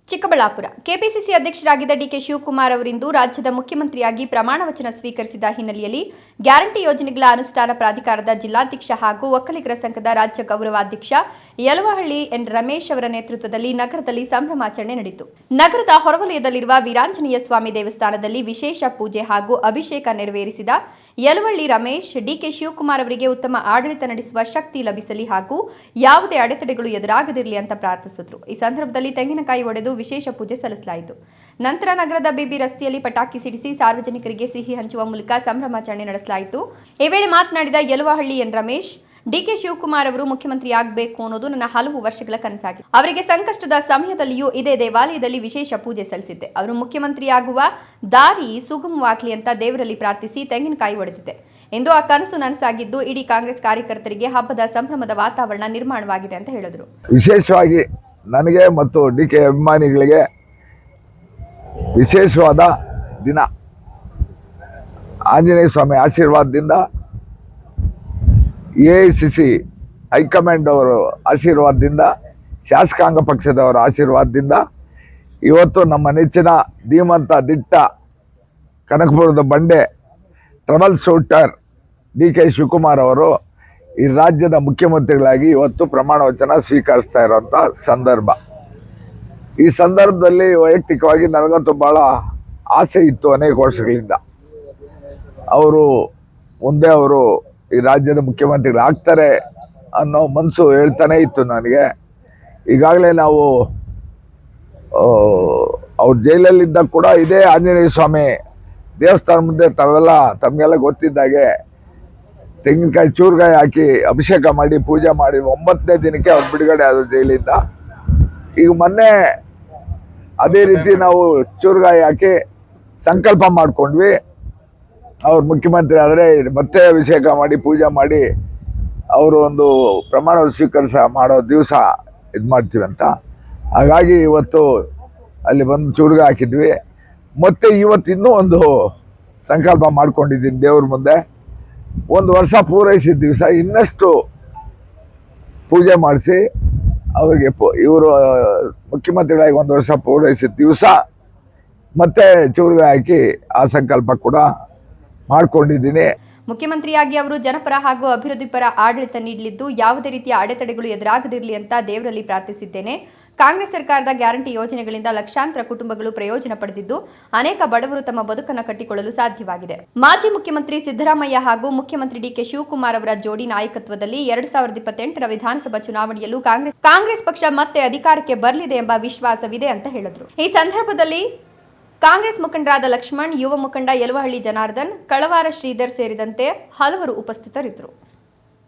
Chikkaballapur KPCC ಅಧ್ಯಕ್ಷರಾಗಿದ್ದ DK Shivakumar ಅವರಿಂದು ರಾಜ್ಯದ ಮುಖ್ಯಮಂತ್ರಿಯಾಗಿ ಪ್ರಮಾಣ ವಚನ ಸ್ವೀಕರಿಸಿದ ಹಿನ್ನೆಲೆಯಲ್ಲಿ ಗ್ಯಾರಂಟಿ ಯೋಜನೆಗಳ ಅನುಷ್ಠಾನ ಪ್ರಾಧಿಕಾರದ ಜಿಲ್ಲಾಧ್ಯಕ್ಷ ಹಾಗೂ ಒಕ್ಕಲಿಗರ ಸಂಘದ ರಾಜ್ಯ ಗೌರವಾಧ್ಯಕ್ಷ ಯಲುವಹಳ್ಳಿ ಎನ್ ರಮೇಶ್ ಅವರ ನೇತೃತ್ವದಲ್ಲಿ ನಗರದಲ್ಲಿ ಸಂಭ್ರಮಾಚರಣೆ ನಡೆಯಿತು. ನಗರದ ಹೊರವಲಯದಲ್ಲಿರುವ ವೀರಾಂಜನೇಯ ಸ್ವಾಮಿ ದೇವಸ್ಥಾನದಲ್ಲಿ ವಿಶೇಷ ಪೂಜೆ ಹಾಗೂ ಅಭಿಷೇಕ ನೆರವೇರಿಸಿದ ಯಲುವಹಳ್ಳಿ ರಮೇಶ್ ಡಿಕೆ ಶಿವಕುಮಾರ್ ಅವರಿಗೆ ಉತ್ತಮ ಆಡಳಿತ ನಡೆಸುವ ಶಕ್ತಿ ಲಭಿಸಲಿ ಹಾಗೂ ಯಾವುದೇ ಅಡೆತಡೆಗಳು ಎದುರಾಗದಿರಲಿ ಅಂತ ಪ್ರಾರ್ಥಿಸಿದರು. ಈ ಸಂದರ್ಭದಲ್ಲಿ ತೆಂಗಿನಕಾಯಿ ಒಡೆದು ವಿಶೇಷ ಪೂಜೆ ಸಲ್ಲಿಸಲಾಯಿತು. ನಂತರ ನಗರದ ಬಿಬಿ ರಸ್ತೆಯಲ್ಲಿ ಪಟಾಕಿ ಸಿಡಿಸಿ ಸಾರ್ವಜನಿಕರಿಗೆ ಸಿಹಿ ಹಂಚುವ ಮೂಲಕ ಸಂಭ್ರಮಾಚರಣೆ ನಡೆಸಲಾಯಿತು. ಈ ವೇಳೆ ಮಾತನಾಡಿದ ಯಲುವಹಳ್ಳಿ ಎನ್ ರಮೇಶ್, ಡಿಕೆ ಶಿವಕುಮಾರ್ ಅವರು ಮುಖ್ಯಮಂತ್ರಿಯಾಗಬೇಕು ಅನ್ನೋದು ನನ್ನ ಹಲವು ವರ್ಷಗಳ ಕನಸಾಗಿದೆ. ಅವರಿಗೆ ಸಂಕಷ್ಟದ ಸಮಯದಲ್ಲಿಯೂ ಇದೇ ದೇವಾಲಯದಲ್ಲಿ ವಿಶೇಷ ಪೂಜೆ ಸಲ್ಲಿಸಿದ್ದೆ. ಅವರು ಮುಖ್ಯಮಂತ್ರಿಯಾಗುವ ದಾರಿ ಸುಗಮವಾಗಲಿ ಅಂತ ದೇವರಲ್ಲಿ ಪ್ರಾರ್ಥಿಸಿ ತೆಂಗಿನಕಾಯಿ ಒಡೆದಿದ್ದೆ. ಎಂದು ಆ ಕನಸು ನನಸಾಗಿದ್ದು ಇಡೀ ಕಾಂಗ್ರೆಸ್ ಕಾರ್ಯಕರ್ತರಿಗೆ ಹಬ್ಬದ ಸಂಭ್ರಮದ ವಾತಾವರಣ ನಿರ್ಮಾಣವಾಗಿದೆ ಅಂತ ಹೇಳಿದರು. ವಿಶೇಷವಾಗಿ ನನಗೆ ಮತ್ತು ಡಿಕೆ ಅಭಿಮಾನಿಗಳಿಗೆ ವಿಶೇಷವಾದ ದಿನ. ಆಂಜನೇಯ ಸ್ವಾಮಿ ಆಶೀರ್ವಾದದಿಂದ, AICC ಹೈಕಮಾಂಡ್ ಅವರ ಆಶೀರ್ವಾದದಿಂದ, ಶಾಸಕಾಂಗ ಪಕ್ಷದವರ ಆಶೀರ್ವಾದದಿಂದ ಇವತ್ತು ನಮ್ಮ ನೆಚ್ಚಿನ ಧೀಮಂತ ದಿಟ್ಟ ಕನಕಪುರದ ಬಂಡೆ ಟ್ರಬಲ್ ಶೂಟರ್ ಡಿಕೆ ಶಿವಕುಮಾರ್ ಅವರು ಈ ರಾಜ್ಯದ ಮುಖ್ಯಮಂತ್ರಿಗಳಾಗಿ ಇವತ್ತು ಪ್ರಮಾಣ ವಚನ ಸ್ವೀಕರಿಸ್ತಾ ಇರೋಂಥ ಸಂದರ್ಭ. ಈ ಸಂದರ್ಭದಲ್ಲಿ ವೈಯಕ್ತಿಕವಾಗಿ ನನಗಂತೂ ಭಾಳ ಆಸೆ ಇತ್ತು. ಅನೇಕ ವರ್ಷಗಳಿಂದ ಮುಂದೆ ಅವರು ಈ ರಾಜ್ಯದ ಮುಖ್ಯಮಂತ್ರಿಗಳಾಗ್ತಾರೆ ಅನ್ನೋ ಮನಸ್ಸು ಹೇಳ್ತಾನೆ ಇತ್ತು ನನಗೆ. ಈಗಾಗಲೇ ನಾವು ಅವ್ರು ಜೈಲಲ್ಲಿದ್ದಾಗ ಕೂಡ ಇದೇ ಆಂಜನೇಯ ಸ್ವಾಮಿ ದೇವಸ್ಥಾನ ಮುಂದೆ ತಮಗೆಲ್ಲ ಗೊತ್ತಿದ್ದಾಗೆ ತೆಂಗಿನಕಾಯಿ ಚೂರುಗಾಯಿ ಹಾಕಿ ಅಭಿಷೇಕ ಮಾಡಿ ಪೂಜೆ ಮಾಡಿ 9ನೇ ದಿನಕ್ಕೆ ಅವ್ರು ಬಿಡುಗಡೆ ಆದರು ಜೈಲಿಂದ. ಈಗ ಮೊನ್ನೆ ಅದೇ ರೀತಿ ನಾವು ಚೂರುಗಾಯಿ ಹಾಕಿ ಸಂಕಲ್ಪ ಮಾಡ್ಕೊಂಡ್ವಿ, ಅವ್ರು ಮುಖ್ಯಮಂತ್ರಿ ಆದರೆ ಮತ್ತೆ ಅಭಿಷೇಕ ಮಾಡಿ ಪೂಜೆ ಮಾಡಿ ಅವರು ಒಂದು ಪ್ರಮಾಣ ಸ್ವೀಕರಿಸ ಮಾಡೋ ದಿವಸ ಇದು ಮಾಡ್ತೀವಿ ಅಂತ. ಹಾಗಾಗಿ ಇವತ್ತು ಅಲ್ಲಿ ಬಂದು ಚೂರುಗಾಯಿ ಹಾಕಿದ್ವಿ. ಮತ್ತು ಇವತ್ತು ಇನ್ನೂ ಒಂದು ಸಂಕಲ್ಪ ಮಾಡ್ಕೊಂಡಿದ್ದೀನಿ ದೇವ್ರ ಮುಂದೆ. 1 ವರ್ಷ ಪೂರೈಸಿದ ದಿವಸ ಇನ್ನಷ್ಟು ಪೂಜೆ ಮಾಡಿಸಿ ಅವರಿಗೆ ಇವರು ಮುಖ್ಯಮಂತ್ರಿಗಳಾಗಿ 1 ವರ್ಷ ಪೂರೈಸಿದ ದಿವಸ ಮತ್ತೆ ಚೂರುಗಾಯಿ ಹಾಕಿ ಆ ಸಂಕಲ್ಪ ಕೂಡ ಮಾಡ್ಕೊಂಡಿದ್ದೀನಿ. ಮುಖ್ಯಮಂತ್ರಿಯಾಗಿ ಅವರು ಜನಪರ ಹಾಗೂ ಅಭಿವೃದ್ಧಿ ಪರ ಆಡಳಿತ ನೀಡಲಿದ್ದು ಯಾವುದೇ ರೀತಿಯ ಅಡೆತಡೆಗಳು ಎದುರಾಗದಿರಲಿ ಅಂತ ದೇವರಲ್ಲಿ ಪ್ರಾರ್ಥಿಸಿದ್ದೇನೆ. ಕಾಂಗ್ರೆಸ್ ಸರ್ಕಾರದ ಗ್ಯಾರಂಟಿ ಯೋಜನೆಗಳಿಂದ ಲಕ್ಷಾಂತರ ಕುಟುಂಬಗಳು ಪ್ರಯೋಜನ ಪಡೆದಿದ್ದು ಅನೇಕ ಬಡವರು ತಮ್ಮ ಬದುಕನ್ನು ಕಟ್ಟಿಕೊಳ್ಳಲು ಸಾಧ್ಯವಾಗಿದೆ. ಮಾಜಿ ಮುಖ್ಯಮಂತ್ರಿ ಸಿದ್ದರಾಮಯ್ಯ ಹಾಗೂ ಮುಖ್ಯಮಂತ್ರಿ ಡಿಕೆ ಶಿವಕುಮಾರ್ ಅವರ ಜೋಡಿ ನಾಯಕತ್ವದಲ್ಲಿ 2028ರ ವಿಧಾನಸಭಾ ಚುನಾವಣೆಯಲ್ಲೂ ಕಾಂಗ್ರೆಸ್ ಪಕ್ಷ ಮತ್ತೆ ಅಧಿಕಾರಕ್ಕೆ ಬರಲಿದೆ ಎಂಬ ವಿಶ್ವಾಸವಿದೆ ಅಂತ ಹೇಳಿದರು. ಈ ಸಂದರ್ಭದಲ್ಲಿ ಕಾಂಗ್ರೆಸ್ ಮುಖಂಡರಾದ ಲಕ್ಷ್ಮಣ್, ಯುವ ಮುಖಂಡ ಯಲುವಹಳ್ಳಿ ಜನಾರ್ದನ್, ಕಳವಾರ ಶ್ರೀಧರ್ ಸೇರಿದಂತೆ ಹಲವರು ಉಪಸ್ಥಿತರಿದ್ದರು.